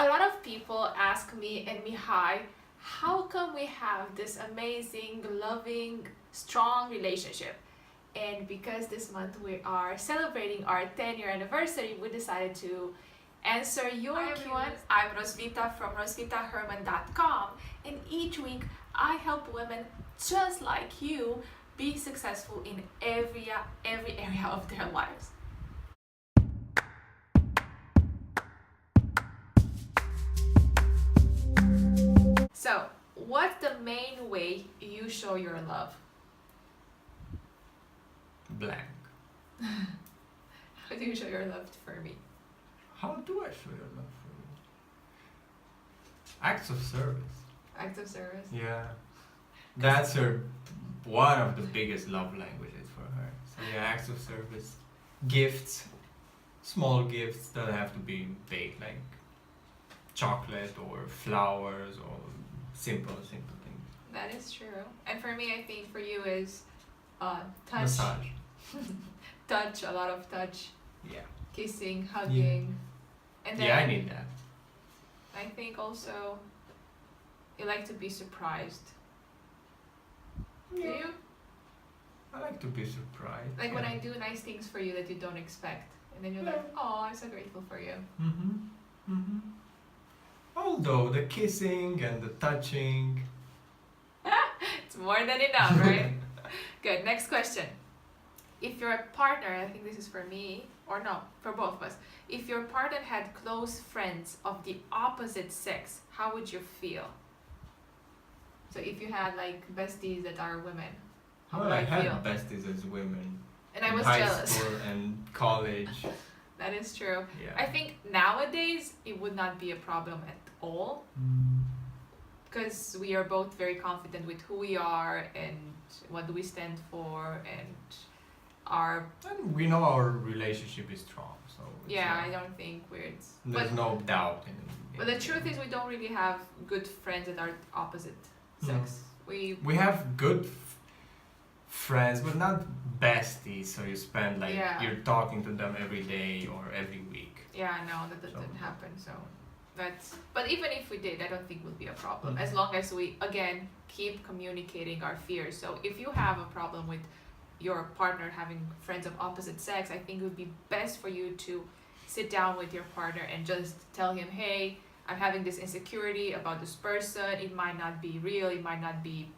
A lot of people ask me and Mihai, how come we have this amazing, loving, strong relationship? And because this month we are celebrating our 10-year anniversary, we decided to answer your Q&A. I'm Roswitha from roswithaherman.com, and each week I help women just like you be successful in every area of their lives. So, what's the main way you show your love? Blank. How do you show your love for me? How do I show your love for you? Acts of service. Acts of service? Yeah. That's one of the biggest love languages for her. So yeah, acts of service. Gifts. Small gifts that have to be big, like chocolate or flowers or simple things. That is true. And for me, I think for you is touch. Massage. Touch, a lot of touch. Yeah. Kissing, hugging. And then Yeah, I need that. I think also you like to be surprised. Yeah. Do you? I like to be surprised. Like when I do nice things for you that you don't expect. And then you're like, oh, I'm so grateful for you. Although the kissing and the touching. It's more than enough, right? Good. Next question. If your partner, I think this is for me, or no, for both of us. If your partner had close friends of the opposite sex, how would you feel? So if you had like besties that are women, how would I had feel? besties as women. And I in was high jealous. school and college. That is true. Yeah. I think nowadays it would not be a problem at all because we are both very confident with who we are and what do we stand for and our. And we know our relationship is strong, so it's Yeah, I don't think we're. there's no doubt in But the truth is, we don't really have good friends that are opposite sex. We have good friends, but not besties. So you spend like you're talking to them every day or every week. Yeah, no, that doesn't happen. So that's. But even if we did, I don't think would be a problem as long as we again keep communicating our fears. So if you have a problem with your partner having friends of opposite sex, I think it would be best for you to sit down with your partner and just tell him, hey, I'm having this insecurity about this person. It might not be real. It might not be,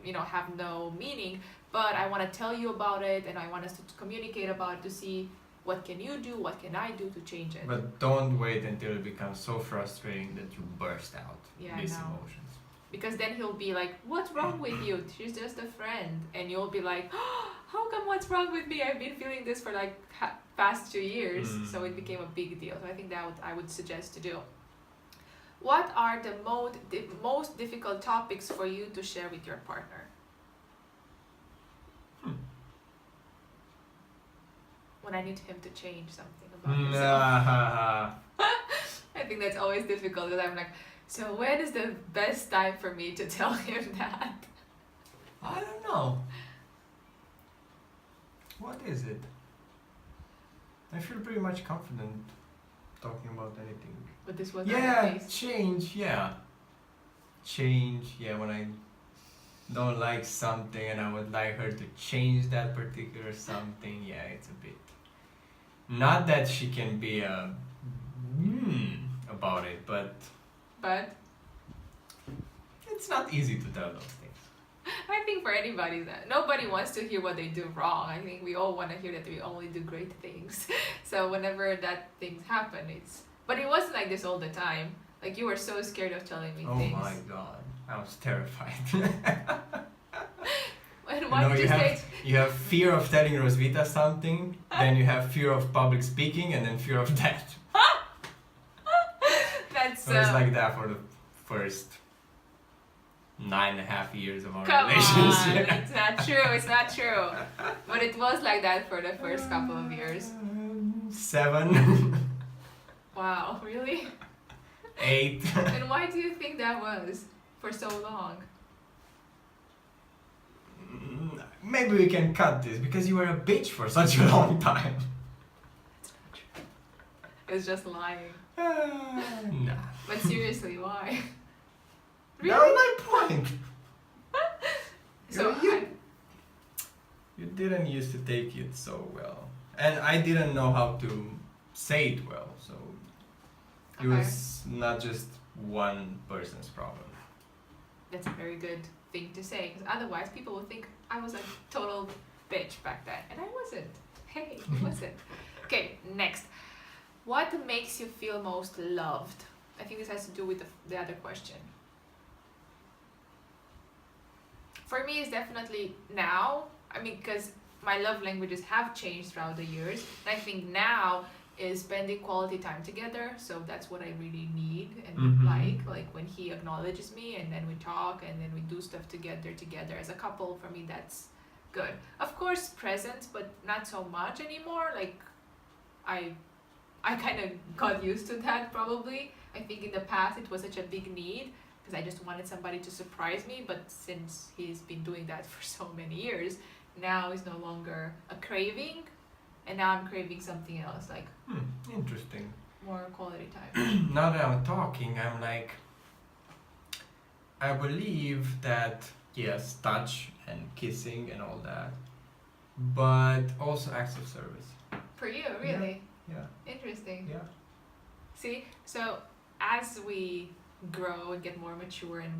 have no meaning. But I want to tell you about it, and I want us to communicate about it to see what can you do, what can I do to change it. But don't wait until it becomes so frustrating that you burst out these emotions. Because then he'll be like, what's wrong with you? She's just a friend. And you'll be like, oh, how come what's wrong with me? I've been feeling this for like past 2 years. So it became a big deal. So I think that I would suggest to do. What are the most difficult topics for you to share with your partner? When I need him to change something about himself. I think that's always difficult because I'm like, so when is the best time for me to tell him that? I don't know. What is it? I feel pretty much confident talking about anything. But this was not the case. Change, when I don't like something and I would like her to change that particular something, it's a bit. Not that she can be about it, but it's not easy to tell those things. I think for anybody that nobody wants to hear what they do wrong. I think we all want to hear that we only do great things. So whenever that things happen, but it wasn't like this all the time. Like you were so scared of telling me things. Oh my god, I was terrified. And why did you say? You have fear of telling Roswitha something, then you have fear of public speaking, and then fear of death. That's. So it's like that for the first 9.5 years of our Come relationship. on, it's not true. It's not true. But it was like that for the first couple of years. 7. Wow, really? 8. And why do you think that was for so long? Maybe we can cut this because you were a bitch for such a long time. It's just lying. No. But seriously, why? That was my point. So You didn't used to take it so well. And I didn't know how to say it well, so it was not just one person's problem. That's a very good thing to say, because otherwise people would think I was a total bitch back then, and I wasn't. Hey, I wasn't. Okay, next. What makes you feel most loved? I think this has to do with the other question. For me, it's definitely now. I mean, because my love languages have changed throughout the years. And I think now is spending quality time together. So that's what I really need and like when he acknowledges me and then we talk and then we do stuff together as a couple. For me, that's good. Of course, presents, but not so much anymore. Like I kind of got used to that probably. I think in the past it was such a big need because I just wanted somebody to surprise me, but since he's been doing that for so many years, now it's no longer a craving, and now I'm craving something else, like interesting. more quality time. Now that I'm talking, I'm like, I believe that yes, touch and kissing and all that, but also acts of service. For you, really? Yeah. Interesting. Yeah. See, so as we grow and get more mature and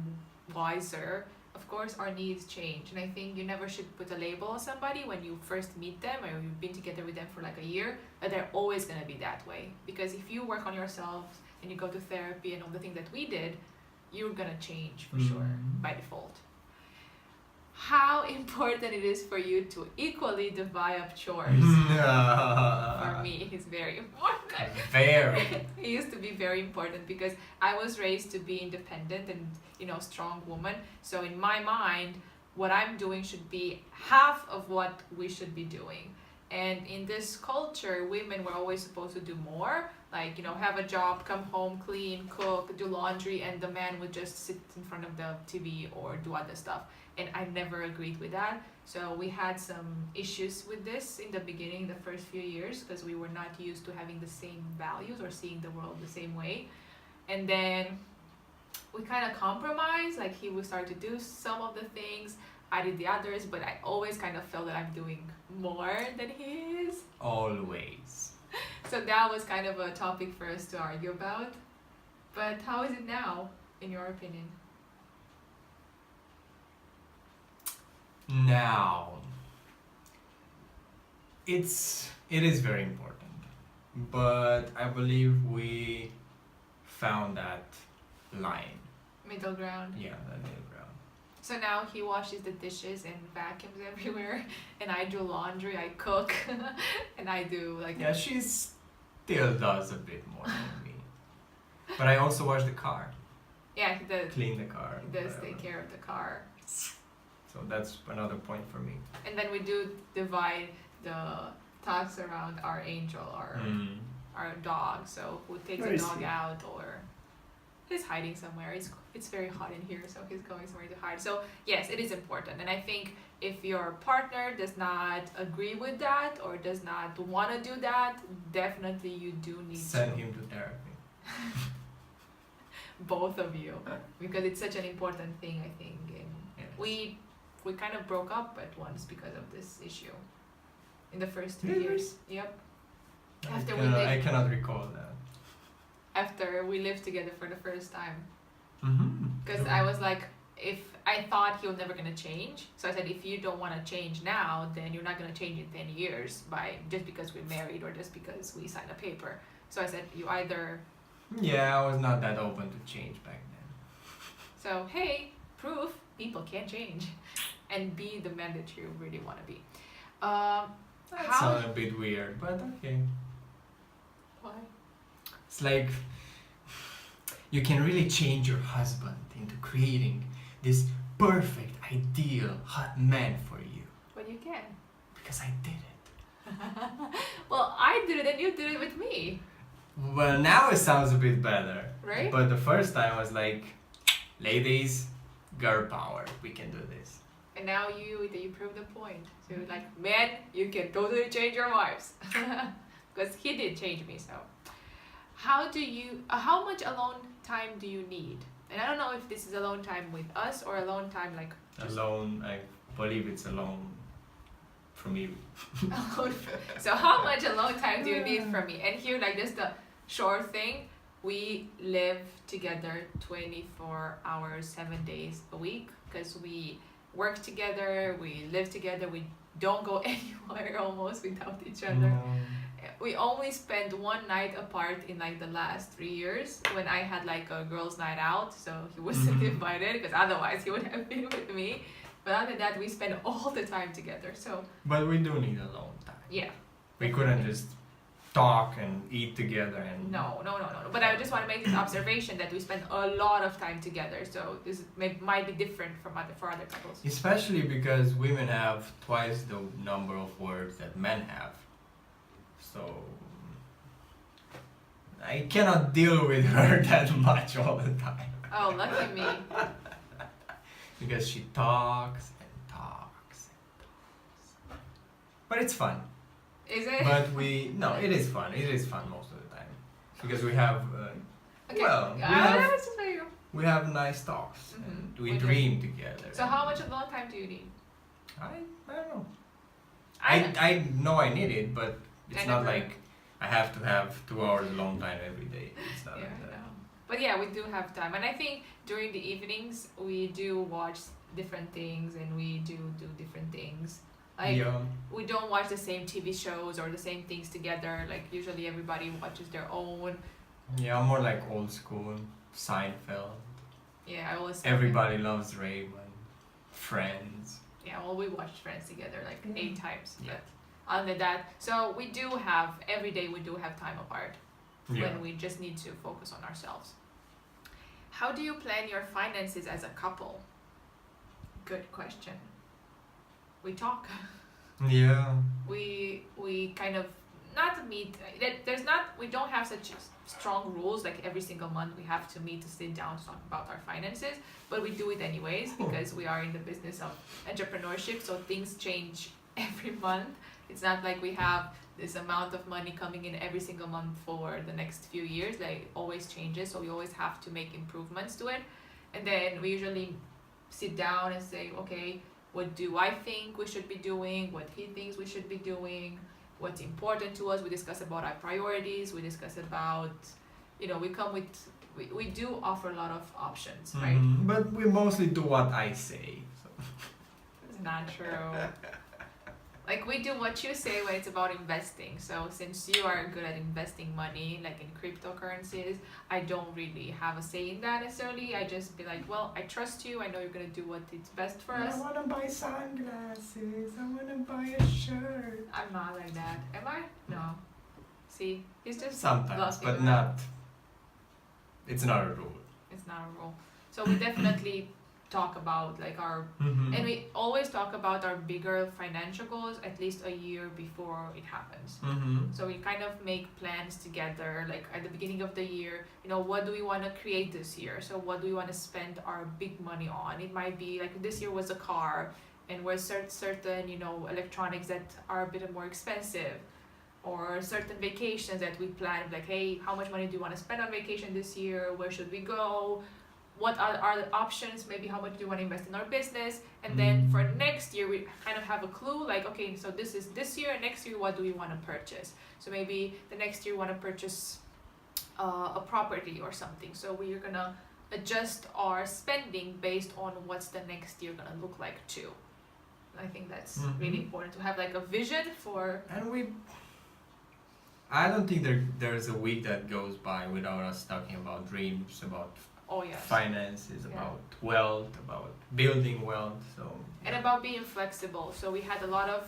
wiser, of course our needs change, and I think you never should put a label on somebody when you first meet them or you've been together with them for like a year that they're always going to be that way, because if you work on yourself and you go to therapy and all the things that we did, you're going to change for sure by default. How important it is for you to equally divide up chores? For me, it's very important. Very. It used to be very important because I was raised to be independent and, strong woman. So in my mind, what I'm doing should be half of what we should be doing. And in this culture, women were always supposed to do more, like, have a job, come home, clean, cook, do laundry, and the man would just sit in front of the TV or do other stuff. And I never agreed with that. So we had some issues with this in the beginning, the first few years, because we were not used to having the same values or seeing the world the same way. And then we kind of compromised, like he would start to do some of the things, I did the others, but I always kind of felt that I'm doing more than he is. Always. So that was kind of a topic for us to argue about. But how is it now, in your opinion? Now, it is very important, but I believe we found that line. Middle ground. Yeah, that middle ground. So now he washes the dishes and vacuums everywhere, and I do laundry, I cook, and I do like... Yeah, she still does a bit more than me. But I also wash the car. Yeah, he does. Clean the car. He does whatever. take care of the car. So that's another point for me. And then we do divide the tasks around our angel, our dog. So who takes the dog out, or he's hiding somewhere. It's very hot in here, so he's going somewhere to hide. So yes, it is important. And I think if your partner does not agree with that or does not want to do that, definitely you do need Send him to therapy. Both of you, because it's such an important thing, I think. And Yes. we kind of broke up at once because of this issue in the first 2 Really? years. Yep. I cannot recall that. After we lived together for the first time. Because Yeah. I was like, if I thought he was never going to change. So I said, if you don't want to change now, then you're not going to change in 10 years just because we're married or just because we signed a paper. So I said, you either... Yeah, I was not that open to change back then. So, hey, proof people can change and be the man that you really want to be. That sounds a bit weird, but okay. Why? It's like you can really change your husband into creating this perfect, ideal, hot man for you. But you can. Because I did it. Well, I did it and you did it with me. Well, now it sounds a bit better. Right? But the first time I was like, ladies, girl power, we can do this. And now you prove the point. So like, men, you can totally change your wives. Because he did change me, so. how much alone time do you need? And I don't know if this is alone time with us or alone time like just Alone, I believe it's alone from you. alone. So how much alone time do you need from me? And here, like just the short thing, we live together 24 hours, 7 days a week because we work together, we live together, we don't go anywhere almost without each other. No. We only spent one night apart in like the last 3 years when I had like a girls' night out, so he wasn't Mhm. invited because otherwise he would have been with me. But other than that, we spend all the time together. So But we do need alone time. yeah. We couldn't just talk and eat together and. No. But I just want to make this observation that we spend a lot of time together. So this might be different for other couples. Especially because women have twice the number of words that men have. So I cannot deal with her that much all the time. Oh, lucky me. Because she talks and talks and talks. But it's fun. Is it? But it is fun. It is fun most of the time. Because we have, Okay. well, That's just where you go. we have nice talks Mhm. and we We do. dream together. So how much alone time do you need? I don't know. I I know I need it, but it's I not never- like I have to have 2 hours alone time every day. It's not Yeah, like I that. know. But yeah, we do have time, and I think during the evenings we do watch different things, and we do different things. Like Yeah. we don't watch the same TV shows or the same things together. Like usually everybody watches their own. Yeah, I'm more like old school. Seinfeld. Yeah, I always. Everybody loves Raymond. Friends. Yeah, well, we watched Friends together like Mm. 8 times. Yeah. But other than that, so we do have every day. We do have time apart Yeah. when we just need to focus on ourselves. How do you plan your finances as a couple? Good question. We talk. Yeah. We kind of not meet. There's not. We don't have such strong rules like every single month we have to meet to sit down to talk about our finances, but we do it anyways because we are in the business of entrepreneurship, so things change every month. It's not like we have this amount of money coming in every single month for the next few years. Like it always changes, so we always have to make improvements to it. And then we usually sit down and say, okay, what do I think we should be doing? What he thinks we should be doing? What's important to us? We discuss about our priorities. We discuss about, we come with, we do offer a lot of options, right? Mhm. But we mostly do what I say. So. It's not true. Like we do what you say when it's about investing. So since you are good at investing money, like in cryptocurrencies, I don't really have a say in that necessarily. I just be like, well, I trust you. I know you're gonna do what is best for us. I wanna buy sunglasses. I wanna buy a shirt. I'm not like that, am I? No. See, it's just Sometimes, bluffing but around. not. It's not a rule. It's not a rule. So we definitely talk about like our Mm-hmm. and we always talk about our bigger financial goals at least a year before it happens. Mm-hmm. So we kind of make plans together, like at the beginning of the year, what do we want to create this year? So what do we want to spend our big money on? It might be like this year was a car, and we're certain, electronics that are a bit more expensive, or certain vacations that we plan, like, hey, how much money do you want to spend on vacation this year? Where should we go? What are the options? Maybe how much do you want to invest in our business? And then for next year, we kind of have a clue, like, okay, so this is this year, next year, what do we want to purchase? So maybe the next year, we want to purchase a property or something. So we're going to adjust our spending based on what's the next year going to look like too. I think that's really important to have like a vision for. And I don't think there's a week that goes by without us talking about dreams, about Oh yes. finances, Yeah. about wealth, about building wealth. So And about being flexible. So we had a lot of,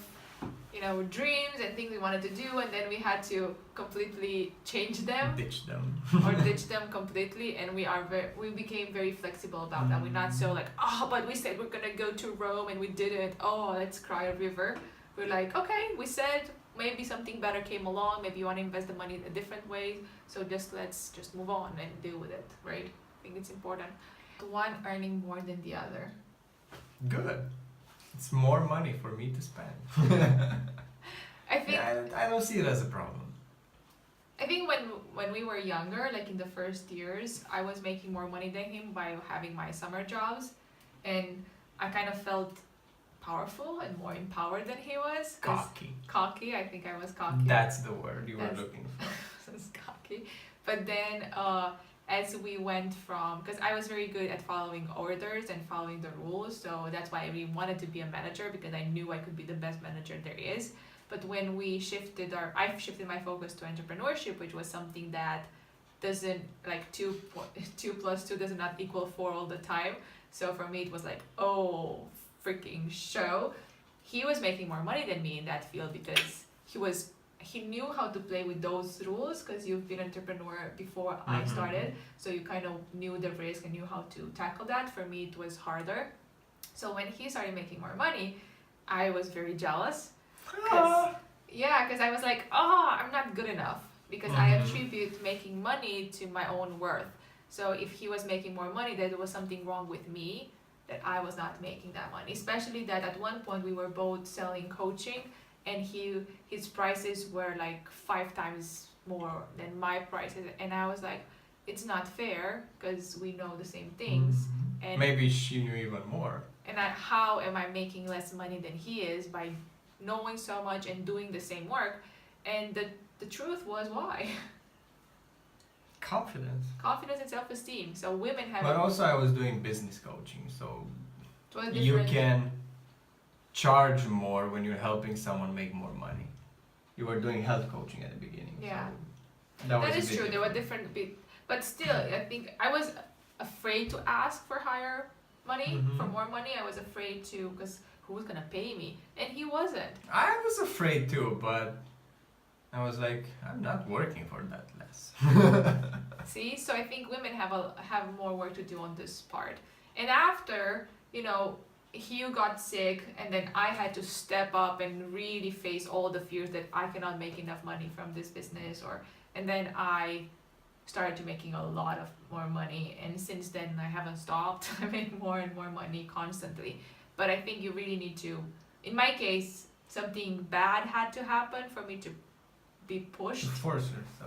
dreams and things we wanted to do, and then we had to completely change them ditch them. or ditch them completely. And we became very flexible about that. We're not so like, but we said we're gonna go to Rome and we didn't. Oh, let's cry a river. We're like, okay, we said maybe something better came along. Maybe you want to invest the money in a different way. So let's just move on and deal with it, right? I think it's important. One earning more than the other. Good. It's more money for me to spend. I think I don't see it as a problem. I think when we were younger, like in the first years, I was making more money than him by having my summer jobs, and I kind of felt powerful and more empowered than he was. Cocky. I think I was cocky. That's the word you were looking for. That's cocky. But then, as we went from, because I was very good at following orders and following the rules, so that's why I really wanted to be a manager, because I knew I could be the best manager there is. But when we I've shifted my focus to entrepreneurship, which was something that doesn't, like, 2 plus 2 does not equal 4 all the time. So for me, it was like, oh, freaking show. He was making more money than me in that field because he knew how to play with those rules, because you've been an entrepreneur before I started, so you kind of knew the risk and knew how to tackle that. For me, it was harder. So when he started making more money, I was very jealous. Because I was like, I'm not good enough, because I attribute making money to my own worth. So if he was making more money, there was something wrong with me, that I was not making that money. Especially that at one point we were both selling coaching, and his prices were like 5 times more than my prices, and I was like, it's not fair, because we know the same things. And maybe she knew even more. And how am I making less money than he is by knowing so much and doing the same work? And the truth was, why? Confidence And self-esteem. So women have. But also I was doing business coaching, so you you can charge more when you're helping someone make more money. You were doing health coaching at the beginning. Yeah. So that is true. There were different but still, I think I was afraid to ask for higher money, for more money. I was afraid to, because who was gonna pay me? And he wasn't. I was afraid too, but I was like, I'm not working for that less. See, so I think women have more work to do on this part. And after, Hugh got sick, and then I had to step up and really face all the fears that I cannot make enough money from this business, and then I started to making a lot of more money, and since then I haven't stopped. I make more and more money constantly. But I think you really need to, in my case, something bad had to happen for me to be pushed,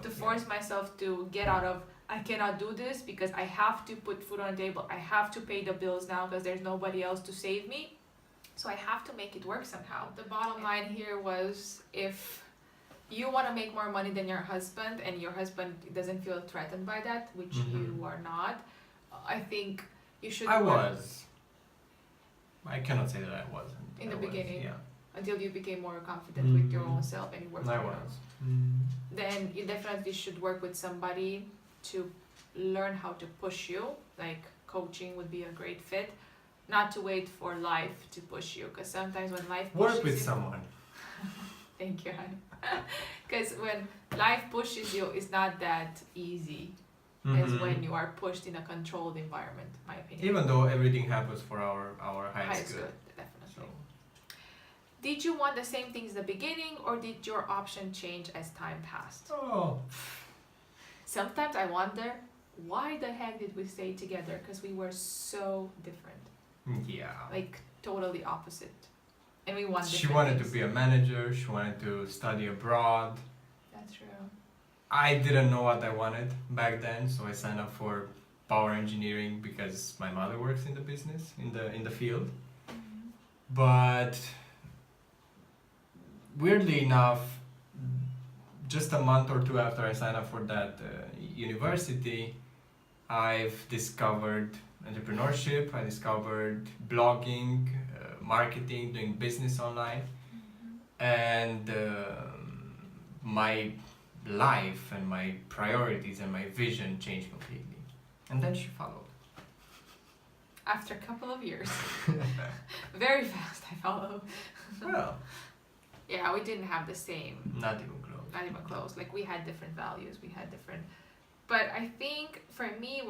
to force myself to get out of, I cannot do this because I have to put food on the table, I have to pay the bills now because there's nobody else to save me, so I have to make it work somehow. The bottom line here was, if you want to make more money than your husband, and your husband doesn't feel threatened by that, which you are not, I think you should I cannot say that I wasn't. In the beginning. Yeah. Until you became more confident with your own self and you worked I on was. Then you definitely should work with somebody to learn how to push you. Like coaching would be a great fit. Not to wait for life to push you, because sometimes when life pushes work with you, someone. Thank you, honey. Because when life pushes you, it's not that easy as when you are pushed in a controlled environment, my opinion. Even though everything happens for our highest good. Definitely. So. Did you want the same things in the beginning, or did your option change as time passed? Oh. Sometimes I wonder, why the heck did we stay together? Because we were so different. Yeah. Like totally opposite. And we wanted She wanted to be a manager, she wanted to study abroad. That's true. I didn't know what I wanted back then, so I signed up for power engineering because my mother works in the business, in the field. But weirdly enough, just a month or two after I signed up for that university, I've discovered entrepreneurship, I discovered blogging, marketing, doing business online, and my life and my priorities and my vision changed completely. And then she followed. After a couple of years. Very fast I followed. Well. Yeah, we didn't have the same. Not even close. Not even close. Like we had different values, but I think for me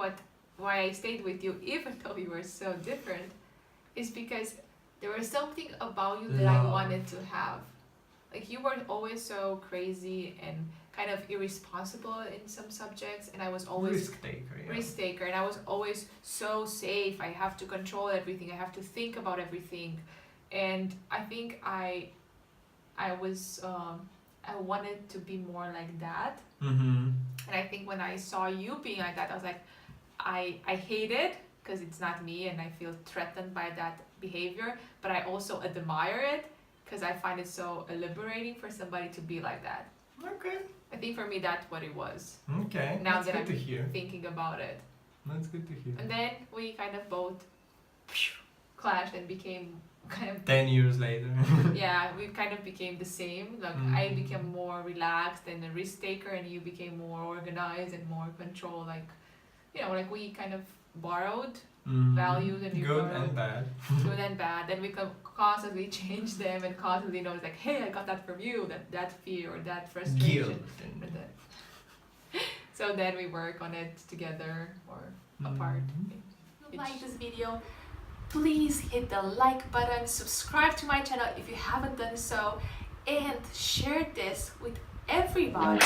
why I stayed with you even though we were so different is because there was something about you that I wanted to have. Like you were always so crazy and kind of irresponsible in some subjects, and I was always risk taker, and I was always so safe. I have to control everything, I have to think about everything, and I think I was I wanted to be more like that. Mm-hmm. And I think when I saw you being like that, I was like, I hate it because it's not me and I feel threatened by that behavior, but I also admire it because I find it so liberating for somebody to be like that. Okay. I think for me that's what it was. Okay. Now That's that good I'm to hear. thinking about it. That's good to hear. And then we kind of both clashed and became kind of 10 years later. yeah, we kind of became the same. Like I became more relaxed and a risk taker, and you became more organized and more control. Like, you know, like we kind of borrowed values and we good borrowed and bad. good and bad. Then we can constantly change them and constantly know it's like, hey, I got that from you. That fear or that frustration. Guilt. Or that. So then we work on it together or apart. If you like this video, please hit the like button, subscribe to my channel if you haven't done so, and share this with everybody.